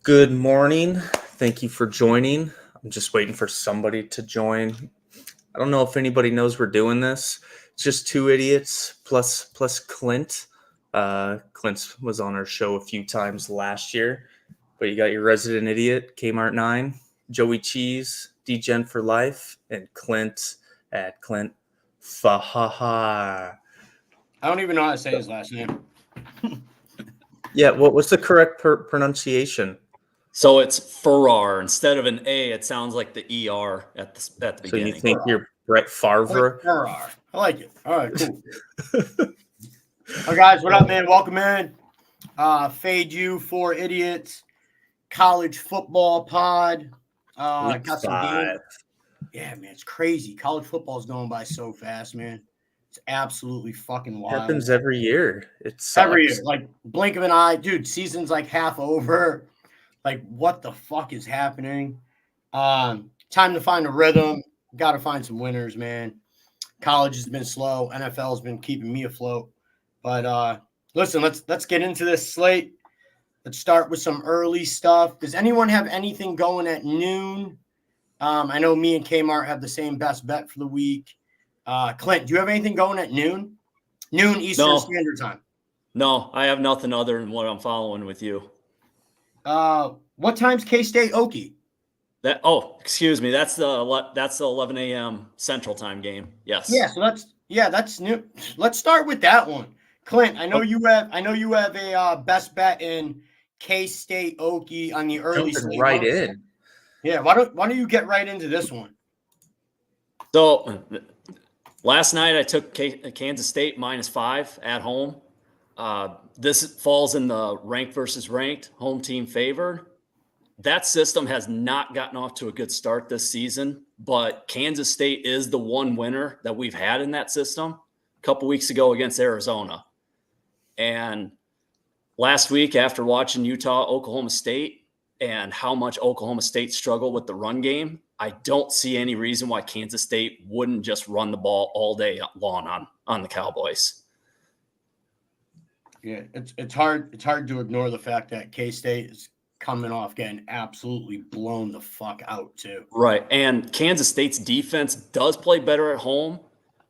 Good morning. Thank you for joining. I'm just waiting for somebody to join. I don't know if anybody knows we're doing this. It's just two idiots plus Clint. Clint was on our show a few times last year, but you got your resident idiot, Kmart 9, Joey Cheese, DGen for life, and Clint at Clint Fahaha. I don't even know how to say his last name. Yeah, what's the correct pronunciation? So it's Farrar. Instead of an A, it sounds like the ER at the So you beginning. think you're Brett Favre? Farrar. I like it. All right, cool. All right, guys, what up, man? Welcome in. Fade You for Idiots, college football pod. Week Got some 5. games. Yeah, man, it's crazy. College football is going by so fast, man. It's absolutely fucking wild. Happens every year. It sucks. Every year, like blink of an eye, dude. Season's like half over. Like, what the fuck is happening? Time to find a rhythm. Got to find some winners, man. College has been slow. NFL has been keeping me afloat. But listen, let's get into this slate. Let's start with some early stuff. Does anyone have anything going at noon? I know me and Kmart have the same best bet for the week. Clint, do you have anything going at noon? Noon Eastern Standard Time. No, I have nothing other than what I'm following with you. What time's K-State Okie? Excuse me. That's the 11 a.m. Central Time game. Yes. Yeah, that's new. Let's start with that one. Clint, I know you have a best bet in K-State Okie on the early slate. Right in. Yeah, why don't you get right into this one? So last night I took Kansas State -5 at home. This falls in the ranked versus ranked, home team favored. That system has not gotten off to a good start this season, but Kansas State is the one winner that we've had in that system a couple weeks ago against Arizona. And last week, after watching Utah, Oklahoma State, and how much Oklahoma State struggled with the run game, I don't see any reason why Kansas State wouldn't just run the ball all day long on the Cowboys. Yeah, it's hard to ignore the fact that K-State is coming off getting absolutely blown the fuck out too. Right. And Kansas State's defense does play better at home,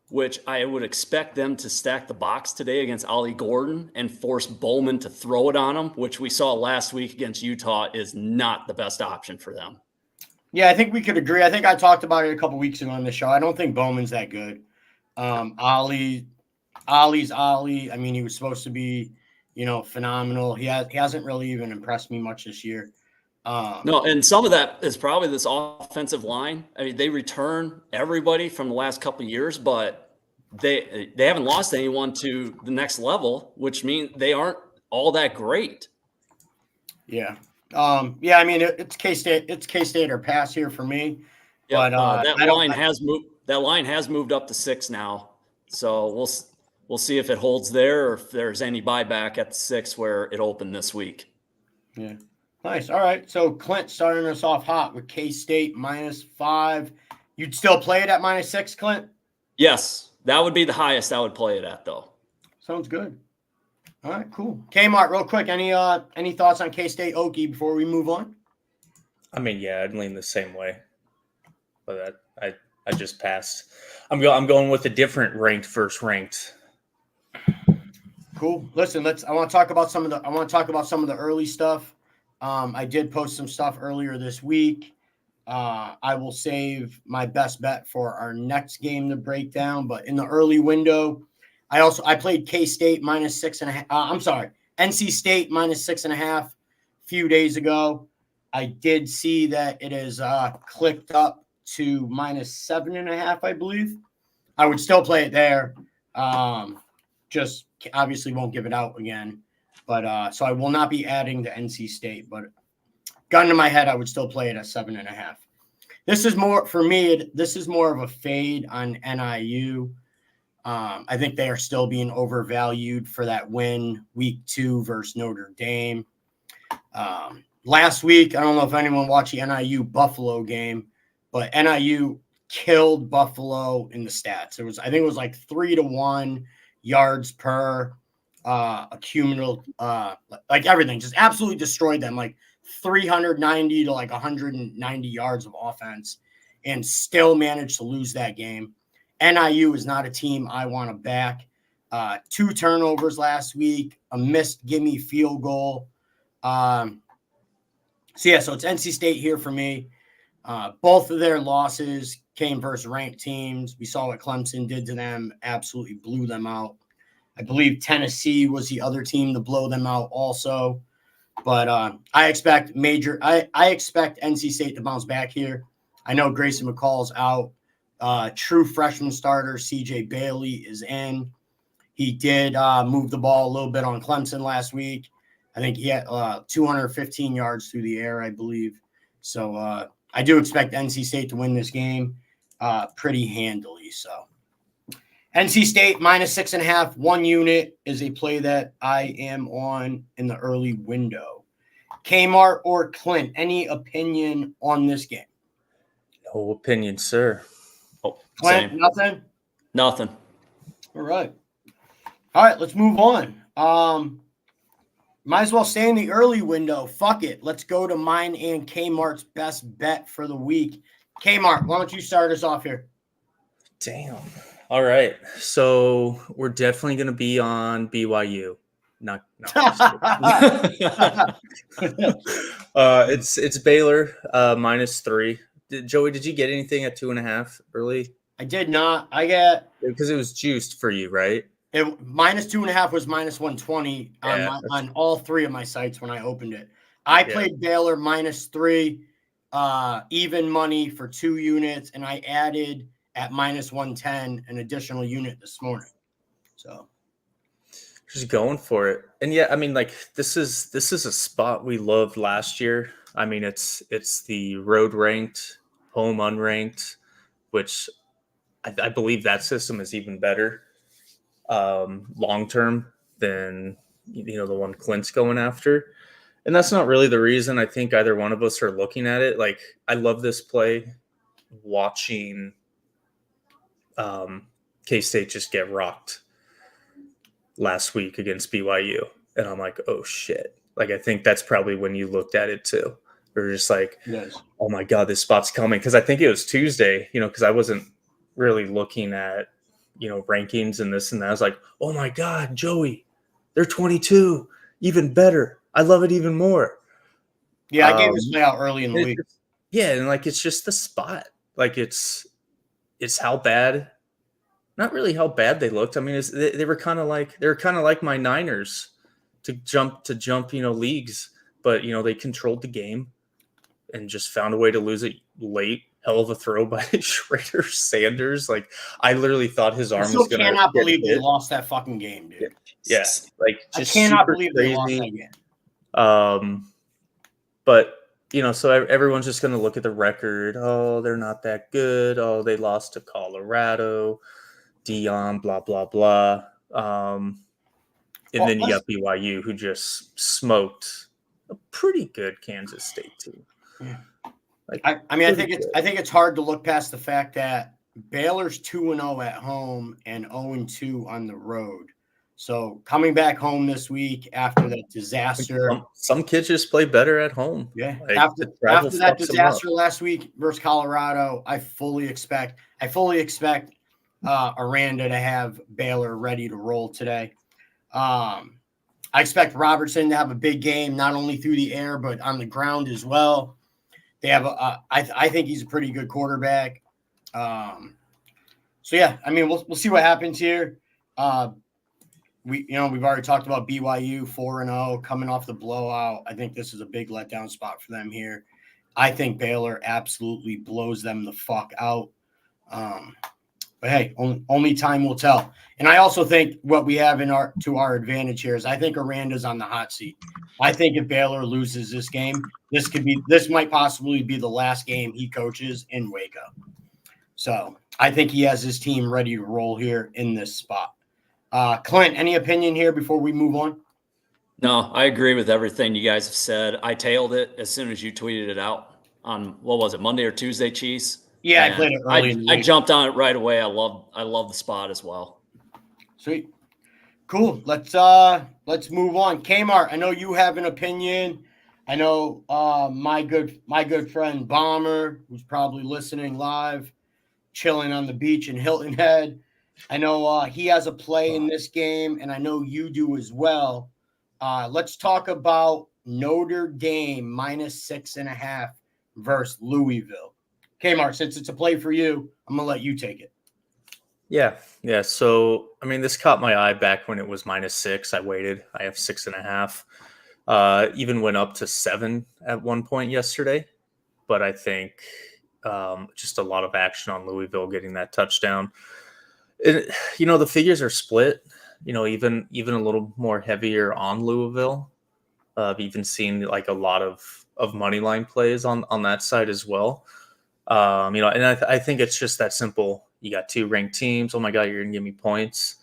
which I would expect them to stack the box today against Ollie Gordon and force Bowman to throw it on him, which we saw last week against Utah is not the best option for them. Yeah, I think we could agree. I think I talked about it a couple weeks ago on the show. I don't think Bowman's that good. Ollie's Ollie. I mean, he was supposed to be, phenomenal. He hasn't really even impressed me much this year. No, and some of that is probably this offensive line. I mean, they return everybody from the last couple of years, but they haven't lost anyone to the next level, which means they aren't all that great. Yeah. I mean, it's K-State. It's K-State or pass here for me. Yeah, but that line has moved up to 6 now. So we'll see if it holds there or if there's any buyback at the 6 where it opened this week. Yeah. Nice. All right. So Clint starting us off hot with K-State -5. You'd still play it at -6, Clint? Yes. That would be the highest I would play it at, though. Sounds good. All right, cool. Kmart, real quick, any thoughts on K-State Okie before we move on? I mean, yeah, I'd lean the same way. But I just passed. I'm going with a different ranked versus ranked. Cool. Listen, I want to talk about some of the early stuff. I did post some stuff earlier this week. I will save my best bet for our next game to break down. But in the early window, I played K-State -6.5. I'm sorry, NC State -6.5 a few days ago. I did see that it is clicked up to -7.5, I believe. I would still play it there. Just obviously won't give it out again. But so I will not be adding to NC State, but gun to my head, I would still play it at 7.5. This is more for me. This is more of a fade on NIU. I think they are still being overvalued for that win week 2 versus Notre Dame. Last week, I don't know if anyone watched the NIU Buffalo game, but NIU killed Buffalo in the stats. I think it was like 3-1 yards per. A cumulative, like everything, just absolutely destroyed them. Like 390 to like 190 yards of offense and still managed to lose that game. NIU is not a team I want to back. 2 turnovers last week, a missed gimme field goal. So it's NC State here for me. Both of their losses came versus ranked teams. We saw what Clemson did to them, absolutely blew them out. I believe Tennessee was the other team to blow them out also. But I expect NC State to bounce back here. I know Grayson McCall's out. True freshman starter CJ Bailey is in. He did move the ball a little bit on Clemson last week. I think he had 215 yards through the air, I believe. So I do expect NC State to win this game pretty handily. So NC State -6.5, 1 unit is a play that I am on in the early window. Kmart or Clint, any opinion on this game? No opinion, sir. Oh, Clint, same. nothing? Nothing. All right. All right, let's move on. Might as well stay in the early window. Fuck it. Let's go to mine and Kmart's best bet for the week. Kmart, why don't you start us off here? Damn. All right. So we're definitely going to be on BYU. No. It's Baylor -3. Joey, did you get anything at 2.5 early? I did not. I get Because it was juiced for you, right? it. -2.5 was -120 Yeah, on all 3 of my sites when I opened it. I played Baylor -3, even money for 2 units, and I added at -110 an additional unit this morning. So just going for it. And yeah, I mean, like this is a spot we loved last year. I mean, it's the road ranked, home unranked, which I believe that system is even better long term than the one Clint's going after. And that's not really the reason I think either one of us are looking at it. Like, I love this play, watching K-State just get rocked last week against BYU. And I'm like, oh, shit. Like, I think that's probably when you looked at it, too. You're just like, yes. Oh, my God, this spot's coming. Because I think it was Tuesday, because I wasn't really looking at, rankings and this and that. I was like, oh, my God, Joey, they're 22. Even better. I love it even more. Yeah, I gave this play out early in the week. Yeah, and like it's just the spot. Like it's how bad, not really how bad they looked. I mean, they were kind of like my Niners to jump leagues, but they controlled the game and just found a way to lose it late. Hell of a throw by Schrader Sanders. Like, I literally thought his arm was going to. I cannot believe they lost that fucking game, dude. Yeah, like just I cannot super believe crazy. they lost that game. But so everyone's just going to look at the record. Oh, they're not that good. Oh, they lost to Colorado, Dion, blah blah blah. And then you got BYU, who just smoked a pretty good Kansas State team. Yeah. I think it's hard to look past the fact that Baylor's 2-0 at home and 0-2 on the road. So coming back home this week after that disaster, some kids just play better at home. Yeah, like, after that disaster last week versus Colorado, I fully expect Aranda to have Baylor ready to roll today. I expect Robertson to have a big game, not only through the air but on the ground as well. They have I think he's a pretty good quarterback. So yeah, I mean we'll see what happens here. We've already talked about BYU 4-0 coming off the blowout. I think this is a big letdown spot for them here. I think Baylor absolutely blows them the fuck out. But hey, only time will tell. And I also think what we have to our advantage here is I think Aranda's on the hot seat. I think if Baylor loses this game, this might possibly be the last game he coaches in Waco. So I think he has his team ready to roll here in this spot. Clint, any opinion here before we move on? No, I agree with everything you guys have said. I tailed it as soon as you tweeted it out on, what was it, Monday or Tuesday, Cheese? Yeah, I played it early. I jumped on it right away. I love the spot as well. Sweet. Cool. Let's move on. Kmart, I know you have an opinion. I know my good friend Bomber, who's probably listening live, chilling on the beach in Hilton Head. I know he has a play in this game, and I know you do as well. Let's talk about Notre Dame -6.5 versus Louisville. Okay, Mark, since it's a play for you, I'm gonna let you take it. Yeah. Yeah. So, I mean, this caught my eye back when it was -6. I waited. I have 6.5. Even went up to 7 at one point yesterday. But I think just a lot of action on Louisville getting that touchdown. The figures are split. Even a little more heavier on Louisville. I've even seen like a lot of money line plays on that side as well. And I think it's just that simple. You got two ranked teams. Oh my God, you're gonna give me points.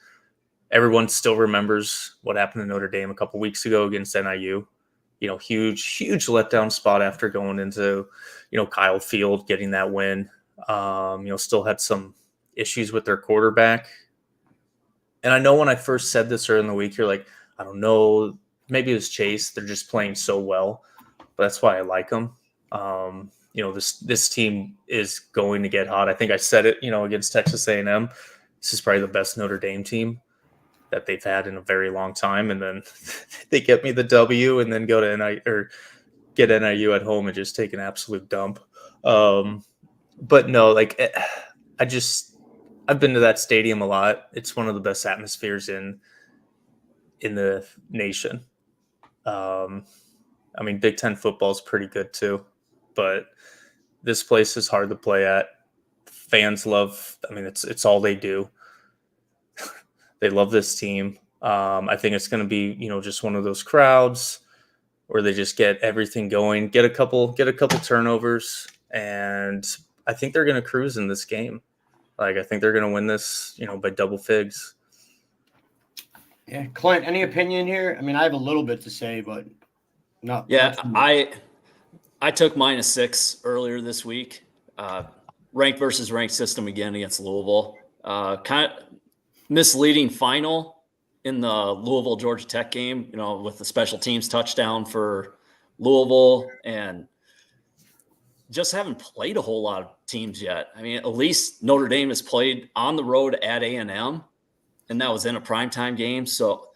Everyone still remembers what happened to Notre Dame a couple weeks ago against NIU. Huge letdown spot after going into, Kyle Field, getting that win. Still had some issues with their quarterback. And I know when I first said this earlier in the week, you're like, I don't know, maybe it was Chase. They're just playing so well, but that's why I like them. This team is going to get hot. I think I said it, against Texas A&M. This is probably the best Notre Dame team that they've had in a very long time. And then they get me the W and then go to NIU or get NIU at home and just take an absolute dump. But no, I've been to that stadium a lot. It's one of the best atmospheres in the nation. Big Ten football is pretty good too, but this place is hard to play at. Fans love. It's all they do. They love this team. I think it's going to be, just one of those crowds where they just get everything going, get a couple turnovers, and I think they're going to cruise in this game. I think they're going to win this, by double figs. Yeah, Clint, any opinion here? I have a little bit to say, but not. Yeah, I took -6 earlier this week. Ranked versus ranked system again against Louisville. Kind of misleading final in the Louisville Georgia Tech game, with the special teams touchdown for Louisville, and just haven't played a whole lot of teams yet. At least Notre Dame has played on the road at A&M, and that was in a primetime game. So,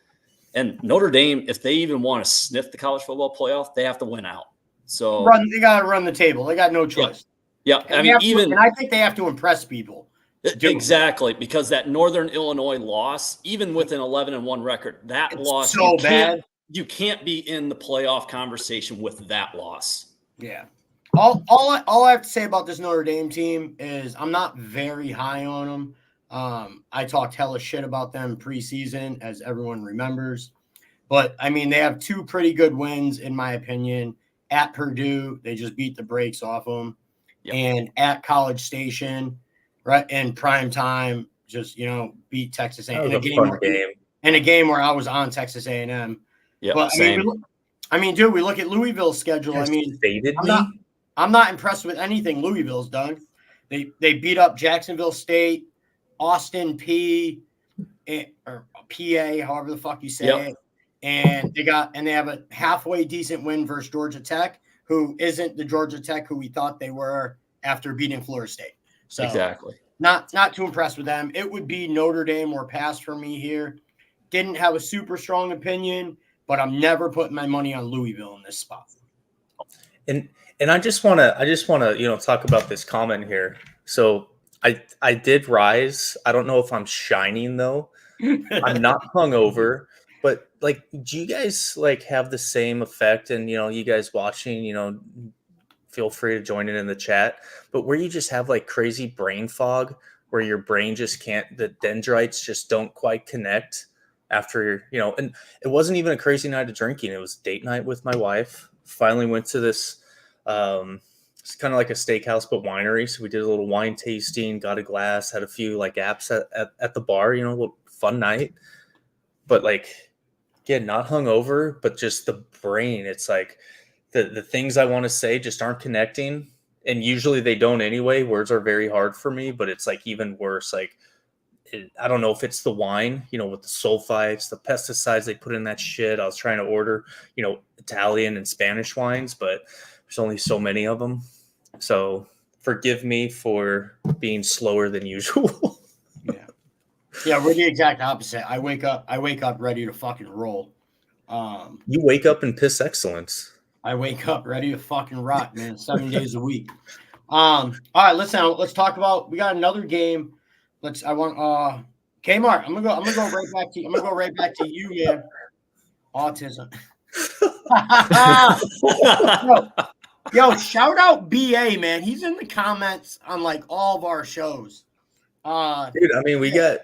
and Notre Dame, if they even want to sniff the college football playoff, they have to win out. So they got to run the table. They got no choice. Yeah. And I think they have to impress people. Exactly, because that Northern Illinois loss, even with an 11-1 record, that loss so bad. You can't be in the playoff conversation with that loss. Yeah. All I have to say about this Notre Dame team is I'm not very high on them. I talked hella shit about them preseason, as everyone remembers. But, they have two pretty good wins, in my opinion. At Purdue, they just beat the brakes off them. Yep. And at College Station, right, in prime time, just, beat Texas A&M. In a game where I was on Texas A&M. Yeah, but, same. Dude, we look at Louisville's schedule. I'm not impressed with anything Louisville's done. They beat up Jacksonville State, Austin or PA, however the fuck you say it. And they have a halfway decent win versus Georgia Tech, who isn't the Georgia Tech who we thought they were after beating Florida State. So exactly. Not too impressed with them. It would be Notre Dame or pass for me here. Didn't have a super strong opinion, but I'm never putting my money on Louisville in this spot. And I just want to talk about this comment here. So I did rise. I don't know if I'm shining though. I'm not hungover, but do you guys have the same effect? And you guys watching, feel free to join in the chat. But where you just have crazy brain fog, where your brain just can't, the dendrites just don't quite connect after and it wasn't even a crazy night of drinking. It was date night with my wife. Finally went to this. It's kind of like a steakhouse, but winery. So we did a little wine tasting, got a glass, had a few apps at the bar, a little fun night. But again, not hungover, but just the brain. It's the things I want to say just aren't connecting. And usually they don't anyway. Words are very hard for me, but it's even worse. I don't know if it's the wine, with the sulfites, the pesticides they put in that shit. I was trying to order, Italian and Spanish wines, but there's only so many of them. So forgive me for being slower than usual. Yeah, we're the exact opposite. I wake up ready to fucking roll. You wake up and piss excellence. I wake up ready to fucking rock, man. 7 days a week. All right, let's talk about. We got another game. Kmart. I'm gonna go right back to you. I'm gonna go right back to you, man. Autism. yo, shout out BA, man. He's in the comments on like all of our shows. Dude, I mean, we got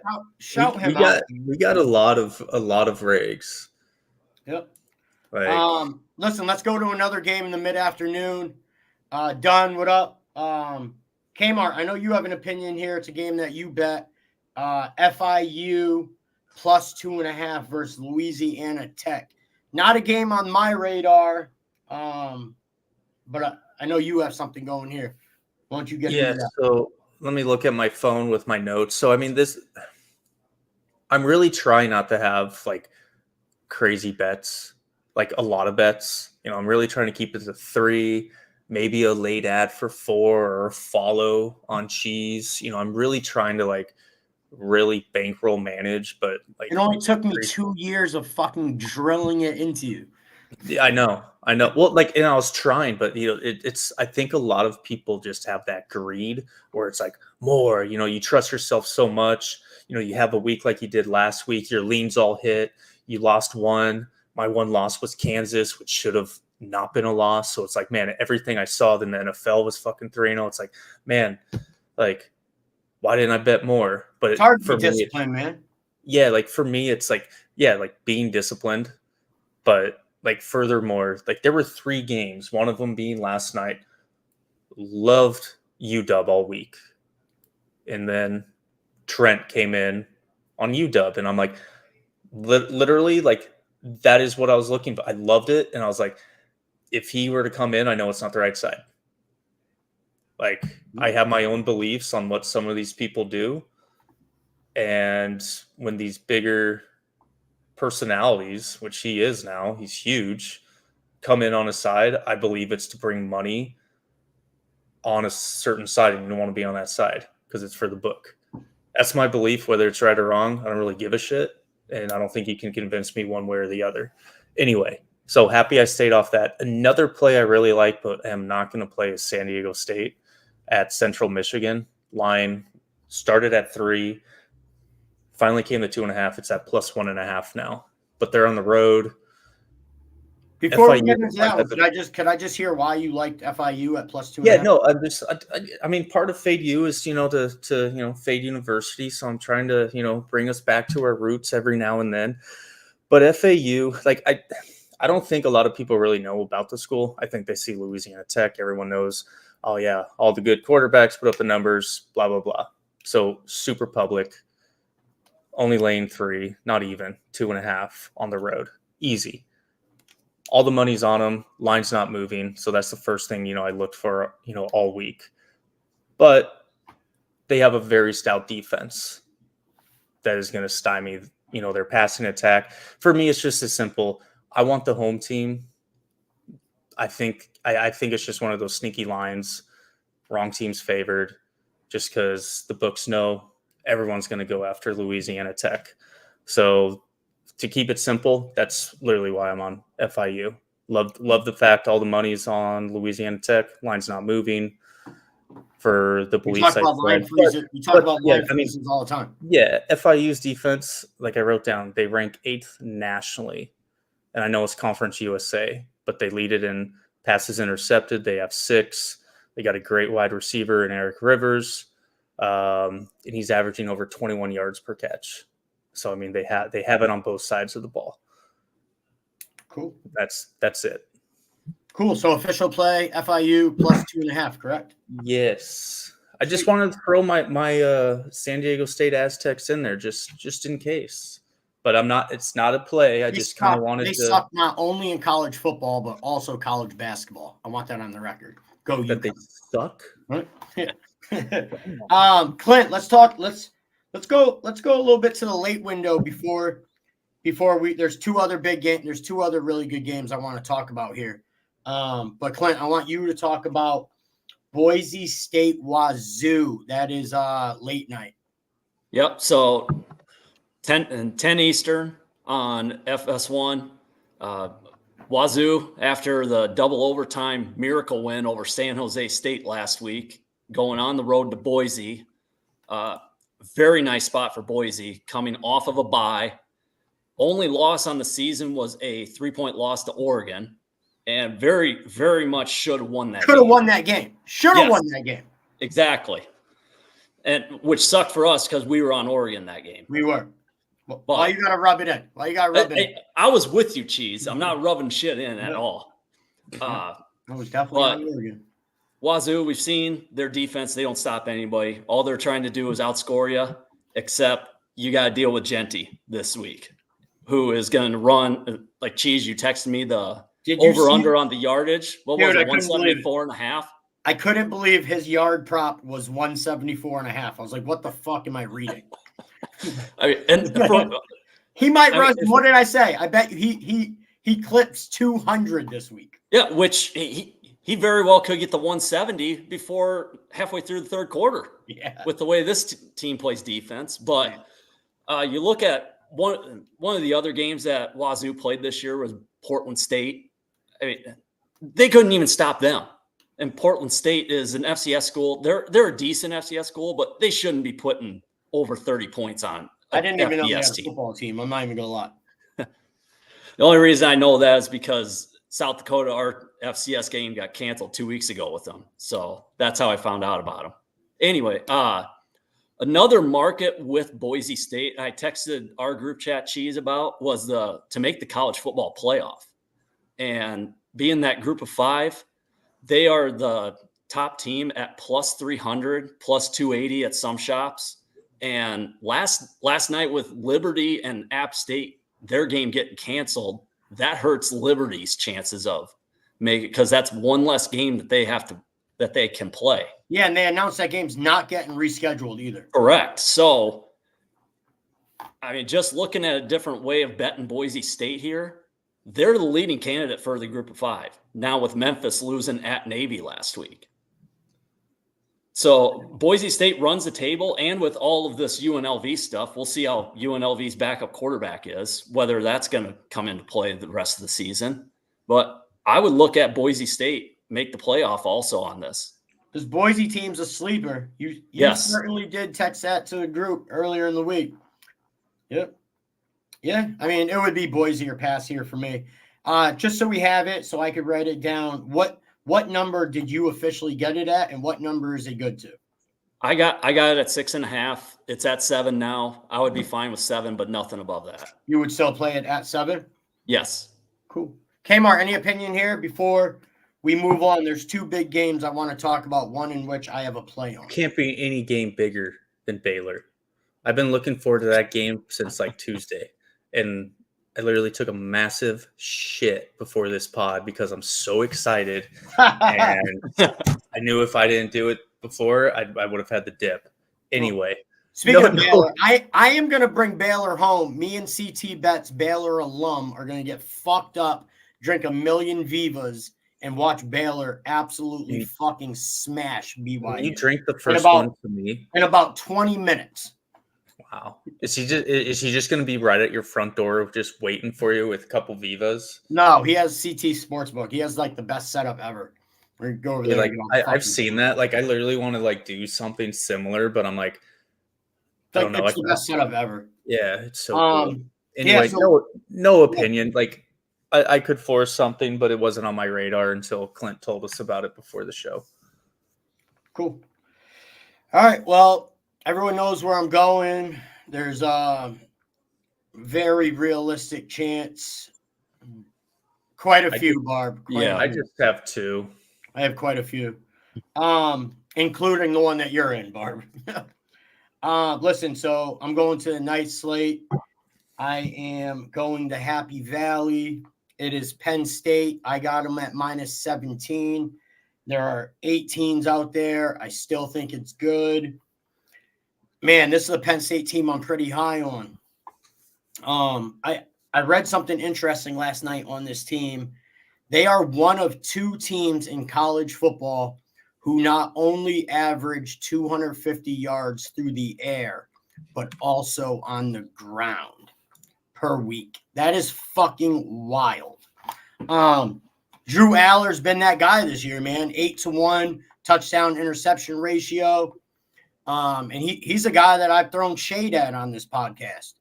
a lot of rigs. Yep. Like, listen, let's go to another game in the mid-afternoon. Dunn, what up? Kmart, I know you have an opinion here. It's a game that you bet. FIU plus 2.5 versus Louisiana Tech. Not a game on my radar, but I know you have something going here. Why don't you get into that? So let me look at my phone with my notes. So, I mean, I'm really trying not to have like crazy bets, like a lot of bets. I'm really trying to keep it to 3, maybe a late ad for 4 or a follow on cheese. I'm really trying to like really bankroll manage, but like it only took me 2 years of fucking drilling it into you. Yeah, I know. Well, like, and I was trying, but it's. I think a lot of people just have that greed where it's like more. You trust yourself so much. You have a week like you did last week. Your leans all hit. You lost one. My one loss was Kansas, which should have not been a loss. So it's like, man, everything I saw in the NFL was fucking 3-0. It's like, man, like, why didn't I bet more? But it's hard to be disciplined, man. Yeah, like for me, it's like, yeah, like being disciplined, but. Like furthermore, like there were 3 games, one of them being last night. Loved UW all week. And then Trent came in on UW. And I'm like, literally, like that is what I was looking for. I loved it. And I was like, if he were to come in, I know it's not the right side. Like I have my own beliefs on what some of these people do. And when these bigger personalities, which he is now, he's huge, come in on his side, I believe it's to bring money on a certain side, and you don't want to be on that side because it's for the book. That's my belief. Whether it's right or wrong, I don't really give a shit, and I don't think you can convince me one way or the other. Anyway, so happy I stayed off that. Another play I really like, but am not going to play, is San Diego State at Central Michigan. Line started at 3. Finally came to 2.5. It's at plus 1.5 now, but they're on the road. Before we get into that one, could I just hear why you liked FIU at plus 2.5? Yeah, no, I mean, part of Fade U is, to Fade University. So I'm trying to, bring us back to our roots every now and then. But FAU, like, I don't think a lot of people really know about the school. I think they see Louisiana Tech. Everyone knows, oh yeah, all the good quarterbacks put up the numbers, blah, blah, blah. So super public. Only lane 3, not even 2.5 on the road. Easy. All the money's on them. Line's not moving. So that's the first thing, I looked for, all week. But they have a very stout defense that is going to stymie, their passing attack. For me, it's just as simple. I want the home team. I think it's just one of those sneaky lines. Wrong team's favored just because the books know everyone's going to go after Louisiana Tech. So to keep it simple, that's literally why I'm on FIU. Love the fact all the money's on Louisiana Tech. Line's not moving for the beliefs I said. We talk about line freezes all the time. Yeah, FIU's defense, like I wrote down, they rank 8th nationally. And I know it's Conference USA, but they lead it in passes intercepted. They have 6. They got a great wide receiver in Eric Rivers. And he's averaging over 21 yards per catch. So, I mean, they have it on both sides of the ball. Cool. That's it. Cool. So official play, FIU plus 2.5, correct? Yes. I just wanted to throw my San Diego State Aztecs in there just in case. But it's not a play. I just kind of wanted to. They suck not only in college football, but also college basketball. I want that on the record. Go that they suck? Right? Yeah. Clint, let's talk Let's go a little bit to the late window before there's two other big games. There's two other really good games I want to talk about here. But Clint, I want you to talk about Boise State Wazoo. That is late night. Yep. So 10 Eastern on FS1. Wazoo, after the double overtime miracle win over San Jose State last week, going on the road to Boise. Very nice spot for Boise, coming off of a bye. Only loss on the season was a 3-point loss to Oregon, and very, very much should have won that. Should have won that game. Should have won that game. Exactly. And which sucked for us because we were on Oregon that game. We were. But why you gotta rub it in? Why you gotta rub it in? I was with you, Cheese. I'm not rubbing shit in at all. I was definitely on Oregon. Wazoo, we've seen their defense. They don't stop anybody. All they're trying to do is outscore you, except you got to deal with Genty this week, who is going to run like Cheese. You texted me the over-under on the yardage. What was it, 174.5? I couldn't believe his yard prop was 174.5. I was like, what the fuck am I reading? He might run. What did I say? I bet he clips 200 this week. Yeah, which he very well could get the 170 before halfway through the third quarter. Yeah, with the way this team plays defense. But you look at one of the other games that Wazoo played this year was Portland State. I mean, they couldn't even stop them. And Portland State is an FCS school. They're a decent FCS school, but they shouldn't be putting over 30 points on. I didn't even know they had a football team. I'm not even gonna lie. The only reason I know that is because South Dakota, our FCS game got canceled 2 weeks ago with them. So that's how I found out about them. Anyway, another market with Boise State I texted our group chat Cheese about was to make the college football playoff. And being that group of 5, they are the top team at plus 300, plus 280 at some shops. And last night with Liberty and App State, their game getting canceled, that hurts Liberty's chances of making it, because that's one less game that they can play. Yeah, and they announced that game's not getting rescheduled either. Correct. So, I mean, just looking at a different way of betting Boise State here, they're the leading candidate for the group of 5. Now with Memphis losing at Navy last week. So Boise State runs the table, and with all of this UNLV stuff, we'll see how UNLV's backup quarterback is, whether that's going to come into play the rest of the season. But I would look at Boise State make the playoff also on this. This Boise team's a sleeper. You certainly did text that to the group earlier in the week. Yep. Yeah, I mean, it would be Boise or pass here for me. Just so we have it, so I could write it down. What number did you officially get it at, and what number is it good to? I got it at 6.5. It's at 7 now. I would be fine with 7, but nothing above that. You would still play it at 7? Yes. Cool. Kmart, any opinion here before we move on? There's 2 big games I want to talk about, one in which I have a play on. Can't be any game bigger than Baylor. I've been looking forward to that game since like Tuesday, and I literally took a massive shit before this pod because I'm so excited. And I knew if I didn't do it before, I would have had the dip. Anyway. Speaking of Baylor, I am going to bring Baylor home. Me and CT Bets, Baylor alum, are going to get fucked up, drink a million Vivas, and watch Baylor absolutely fucking smash BYU. You drink the first one for me? In about 20 minutes. Wow. Is he just going to be right at your front door just waiting for you with a couple Vivas? No, he has CT Sportsbook. He has like the best setup ever. We're go over there. Like I've seen that. Like I literally want to like do something similar, but I'm like, I don't know. It's the best setup ever. Yeah, it's so cool. Anyway, no opinion. Like I could force something, but it wasn't on my radar until Clint told us about it before the show. Cool. All right. Well, everyone knows where I'm going. There's a very realistic chance. Quite a few, Barb. I just have 2. I have quite a few, including the one that you're in, Barb. Listen, so I'm going to the night slate. I am going to Happy Valley. It is Penn State. I got them at -17. There are 18s out there. I still think it's good. Man, this is a Penn State team I'm pretty high on. I read something interesting last night on this team. They are one of two teams in college football who not only average 250 yards through the air, but also on the ground per week. That is fucking wild. Drew Aller's been that guy this year, man. 8-1 touchdown interception ratio. And he's a guy that I've thrown shade at on this podcast.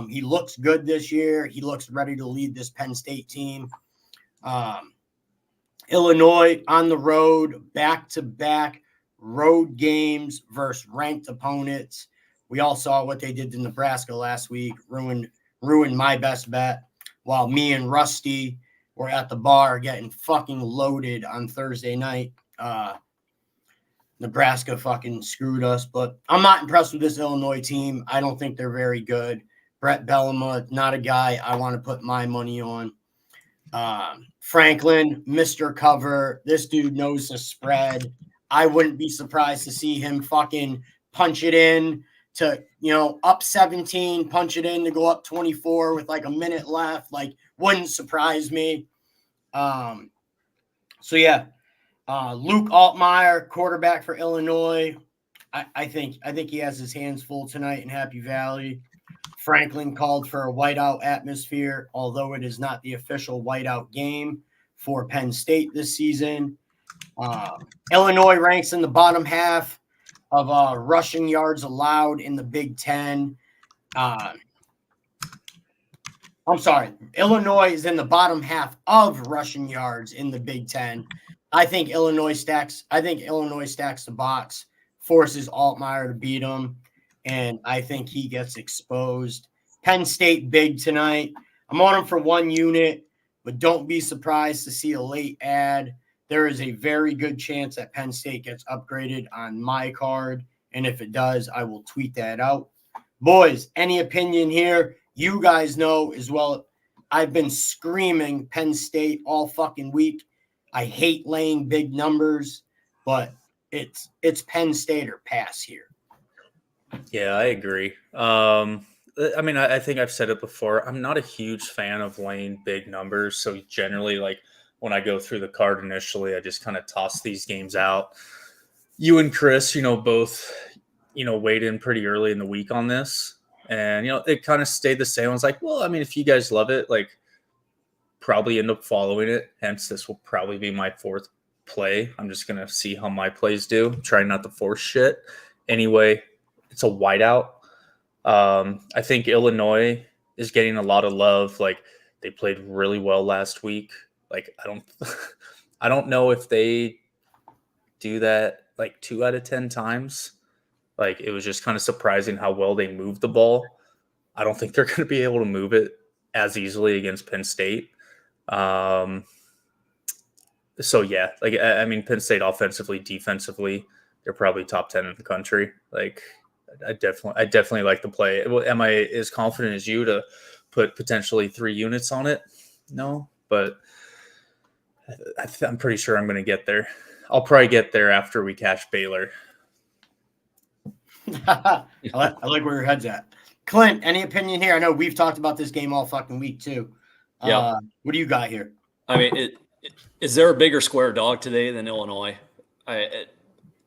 He looks good this year. He looks ready to lead this Penn State team. Illinois on the road, back-to-back road games versus ranked opponents. We all saw what they did to Nebraska last week, ruined my best bet, while me and Rusty were at the bar getting fucking loaded on Thursday night. Nebraska fucking screwed us, but I'm not impressed with this Illinois team. I don't think they're very good. Brett Bellama, not a guy I want to put my money on. Franklin, Mr. Cover. This dude knows the spread. I wouldn't be surprised to see him fucking punch it in to, up 17, punch it in to go up 24 with like a minute left. Like, wouldn't surprise me. So yeah. Luke Altmaier, quarterback for Illinois. I think he has his hands full tonight in Happy Valley. Franklin called for a whiteout atmosphere, although it is not the official whiteout game for Penn State this season. Illinois ranks in the bottom half of rushing yards allowed in the Big Ten. I'm sorry. Illinois is in the bottom half of rushing yards in the Big Ten. I think Illinois stacks the box, forces Altmaier to beat him, and I think he gets exposed. Penn State big tonight. I'm on him for 1 unit, but don't be surprised to see a late ad. There is a very good chance that Penn State gets upgraded on my card, and if it does, I will tweet that out. Boys, any opinion here? You guys know as well. I've been screaming Penn State all fucking week. I hate laying big numbers, but it's Penn State or pass here. Yeah, I agree. I think I've said it before. I'm not a huge fan of laying big numbers. So generally, like when I go through the card initially, I just kind of toss these games out. You and Chris, both, weighed in pretty early in the week on this. And, it kind of stayed the same. I was like, well, if you guys love it, like, probably end up following it. Hence, this will probably be my fourth play. I'm just going to see how my plays do. Try not to force shit. Anyway, it's a whiteout. I think Illinois is getting a lot of love. Like, they played really well last week. Like, I don't know if they do that like 2 out of 10 times. Like, it was just kind of surprising how well they moved the ball. I don't think they're going to be able to move it as easily against Penn State. So yeah, like, Penn State offensively, defensively, they're probably top 10 in the country. Like, I definitely like the play. Am I as confident as you to put potentially 3 units on it? No, but I'm pretty sure I'm going to get there. I'll probably get there after we catch Baylor. I like where your head's at. Clint, any opinion here? I know we've talked about this game all fucking week too. Yeah. What do you got here? Is there a bigger square dog today than Illinois? Has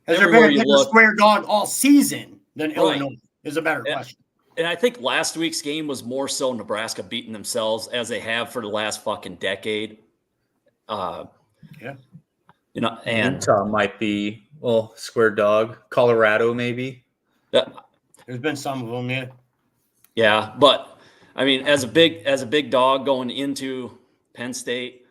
there been a bigger square dog all season than Illinois? Is a better question. And I think last week's game was more so Nebraska beating themselves as they have for the last fucking decade. Yeah. And Utah might be, square dog. Colorado maybe. There's been some of them, yeah. Yeah, but as a big dog going into Penn State,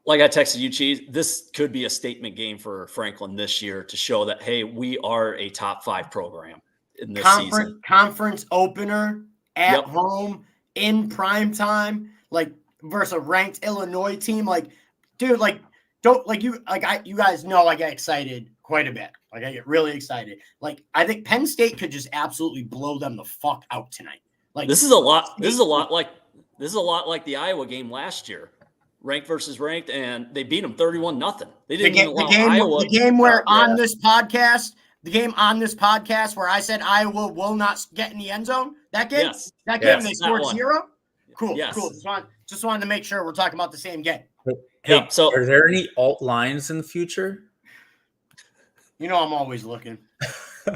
like I texted you, Cheese, this could be a statement game for Franklin this year to show that, hey, we are a top 5 program in this season. Conference opener at home in prime time, like versus a ranked Illinois team. Like, dude, you guys know I get excited quite a bit. Like, I get really excited. Like, I think Penn State could just absolutely blow them the fuck out tonight. Like, this is a lot like the Iowa game last year. Ranked versus ranked, and they beat them 31-0. They didn't even allow Iowa. The game where on this podcast The game on this podcast where I said Iowa will not get in the end zone? That game? Yes. That game Yes. they scored That one. 0? Cool. Yes. Cool. Just wanted to make sure we're talking about the same game. Hey, Yeah, so- are there any alt lines in the future? You know I'm always looking.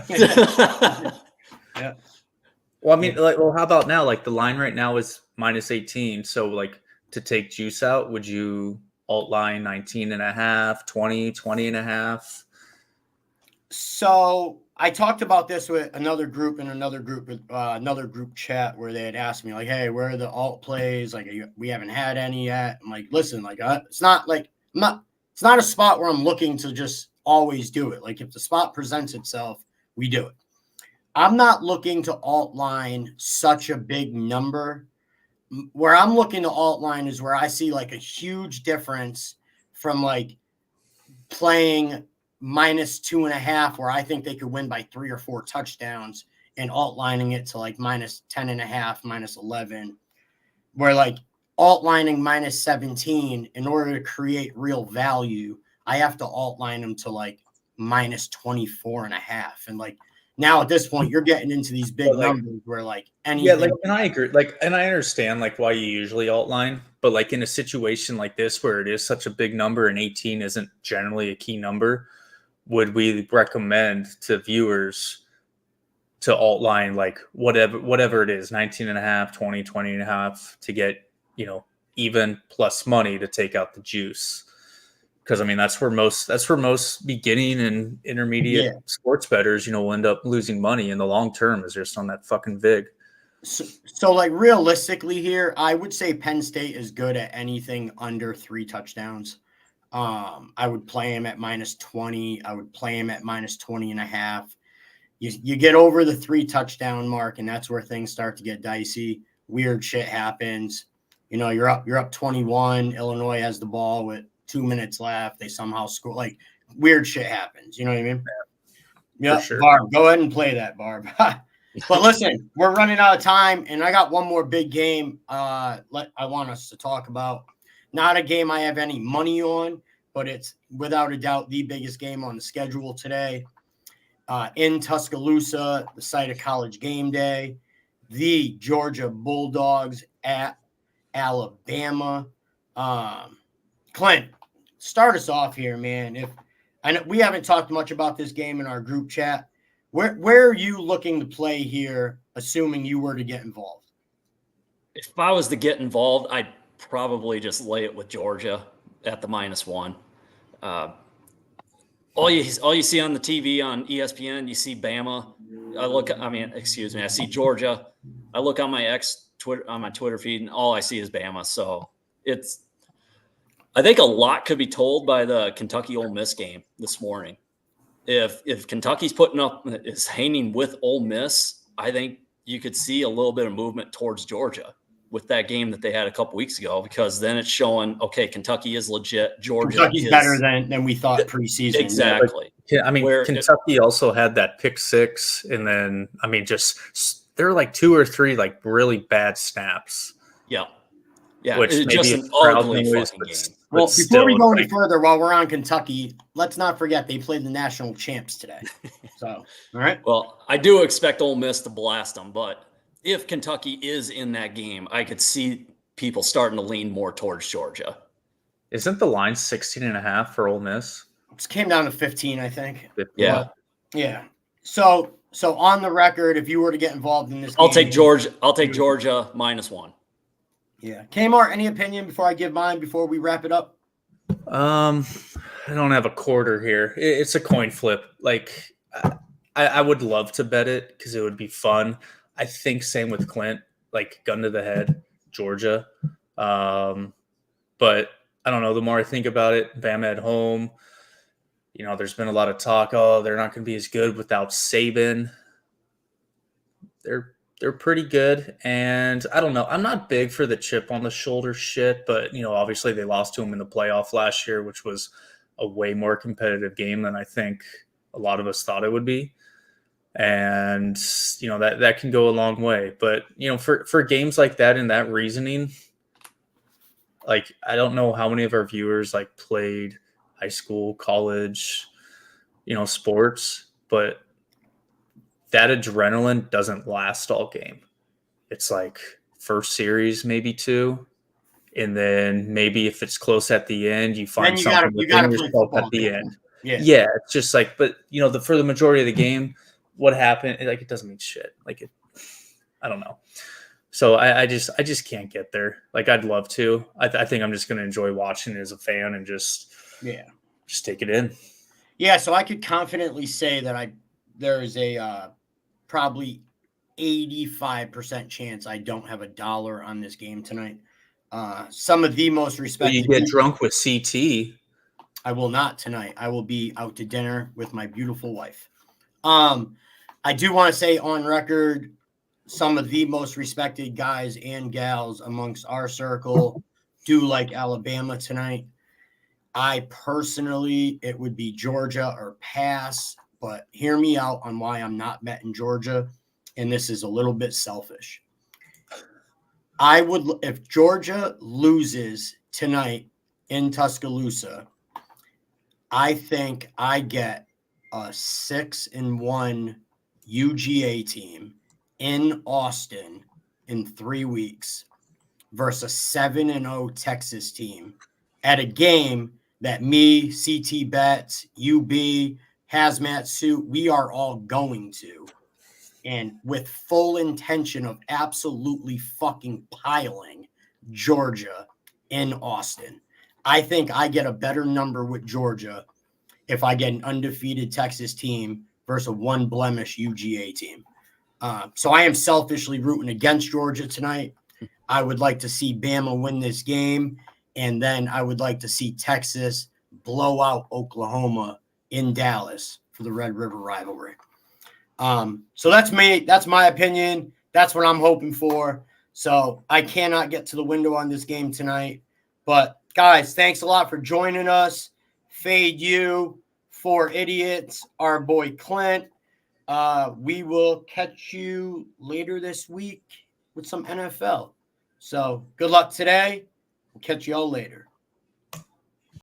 Yeah. Well, I mean, like, well, how about now? Like the line right now is -18. So like to take juice out, would you alt line 19.5, 20, 20.5? So I talked about this with another group in another group chat where they had asked me like, "Hey, where are the alt plays? Like, we haven't had any yet." I'm like, "Listen, like, it's not like it's not a spot where I'm looking to just always do it. Like, if the spot presents itself, we do it. I'm not looking to alt line such a big number. Where I'm looking to alt line is where I see like a huge difference from like playing -2.5, where I think they could win by 3 or 4 touchdowns, and alt lining it to like -10.5, -11, where like alt lining -17 in order to create real value, I have to alt line them to like -24.5. And like now at this point, you're getting into these big numbers where like anything. Yeah, like, and I agree. Like, and I understand like why you usually alt line, but like in a situation like this where it is such a big number and 18 isn't generally a key number, would we recommend to viewers to alt line like whatever it is, 19.5, 20, 20.5 to get, even plus money to take out the juice? Because I mean that's where most beginning and intermediate sports bettors, will end up losing money in the long term is just on that fucking vig. So like realistically here, I would say Penn State is good at anything under 3 touchdowns. I would play him at -20. I would play him at -20.5. You get over the 3 touchdown mark, and that's where things start to get dicey. Weird shit happens. You're up 21. Illinois has the ball with 2 minutes left. They somehow score. Like weird shit happens. You know what I mean? Yeah. Sure. Barb, go ahead and play that, Barb. But listen, we're running out of time, and I got one more big game I want us to talk about. Not a game I have any money on, but it's without a doubt the biggest game on the schedule today. In Tuscaloosa, the site of College Game Day, the Georgia Bulldogs at Alabama. Clint, start us off here, man. I know we haven't talked much about this game in our group chat. Where are you looking to play here, assuming you were to get involved? If I was to get involved, I'd probably just lay it with Georgia at the -1. All you see on the TV on ESPN, you see Bama. I see Georgia. I look on my Twitter feed, and all I see is Bama. So I think a lot could be told by the Kentucky Ole Miss game this morning. If Kentucky's is hanging with Ole Miss, I think you could see a little bit of movement towards Georgia with that game that they had a couple weeks ago, because then it's showing, okay, Kentucky is legit. Kentucky's better than we thought preseason. Exactly. Yeah, I mean, Kentucky also had that pick 6, and then there were like 2 or 3 like really bad snaps. Yeah. Yeah, which it's just an ugly fucking game. Well, before we go any further, while we're on Kentucky, let's not forget they played the national champs today. So, all right. Well, I do expect Ole Miss to blast them, but if Kentucky is in that game, I could see people starting to lean more towards Georgia. Isn't the line 16.5 for Ole Miss? It came down to 15, I think. 15. Yeah. Yeah. So on the record, if you were to get involved in this game, I'll take Georgia -1. Yeah. Kmart, any opinion before I give mine before we wrap it up? I don't have a quarter here. It's a coin flip. Like I would love to bet it because it would be fun. I think same with Clint, like gun to the head, Georgia. But I don't know. The more I think about it, Bama at home, there's been a lot of talk. Oh, they're not going to be as good without Saban. They're pretty good, and I don't know. I'm not big for the chip on the shoulder shit, but obviously they lost to him in the playoff last year, which was a way more competitive game than I think a lot of us thought it would be. And that can go a long way. But for games like that and that reasoning, like I don't know how many of our viewers like played high school, college, sports. but that adrenaline doesn't last all game. It's like first series, maybe two. And then maybe if it's close at the end, you find Then something you within gotta play yourself football at the at that end. point. Yeah. Yeah, it's just like, but for the majority of the game, what happened? Like, it doesn't mean shit. Like, I don't know. So I just can't get there. Like, I'd love to. I think I'm just gonna enjoy watching it as a fan and just take it in. Yeah, so I could confidently say that there's a probably 85% chance I don't have $1 on this game tonight. Some of the most But respected. you get drunk with CT. I will not tonight. I will be out to dinner with my beautiful wife. I do want to say on record, some of the most respected guys and gals amongst our circle do like Alabama tonight. I personally, it would be Georgia or pass, but hear me out on why I'm not betting Georgia. And this is a little bit selfish. If Georgia loses tonight in Tuscaloosa, I think I get a 6-1 UGA team in Austin in 3 weeks versus a 7-0 Texas team at a game that me, CT Bets, UB, Hazmat Suit, we are all going to. And with full intention of absolutely fucking piling Georgia in Austin. I think I get a better number with Georgia if I get an undefeated Texas team versus a one blemish UGA team. So I am selfishly rooting against Georgia tonight. I would like to see Bama win this game, and then I would like to see Texas blow out Oklahoma in Dallas for the Red River rivalry. So that's me. That's my opinion. That's what I'm hoping for. So I cannot get to the window on this game tonight. But guys, thanks a lot for joining us. Fade you, 4 idiots, our boy Clint. We will catch you later this week with some NFL. So good luck today. We'll catch you all later.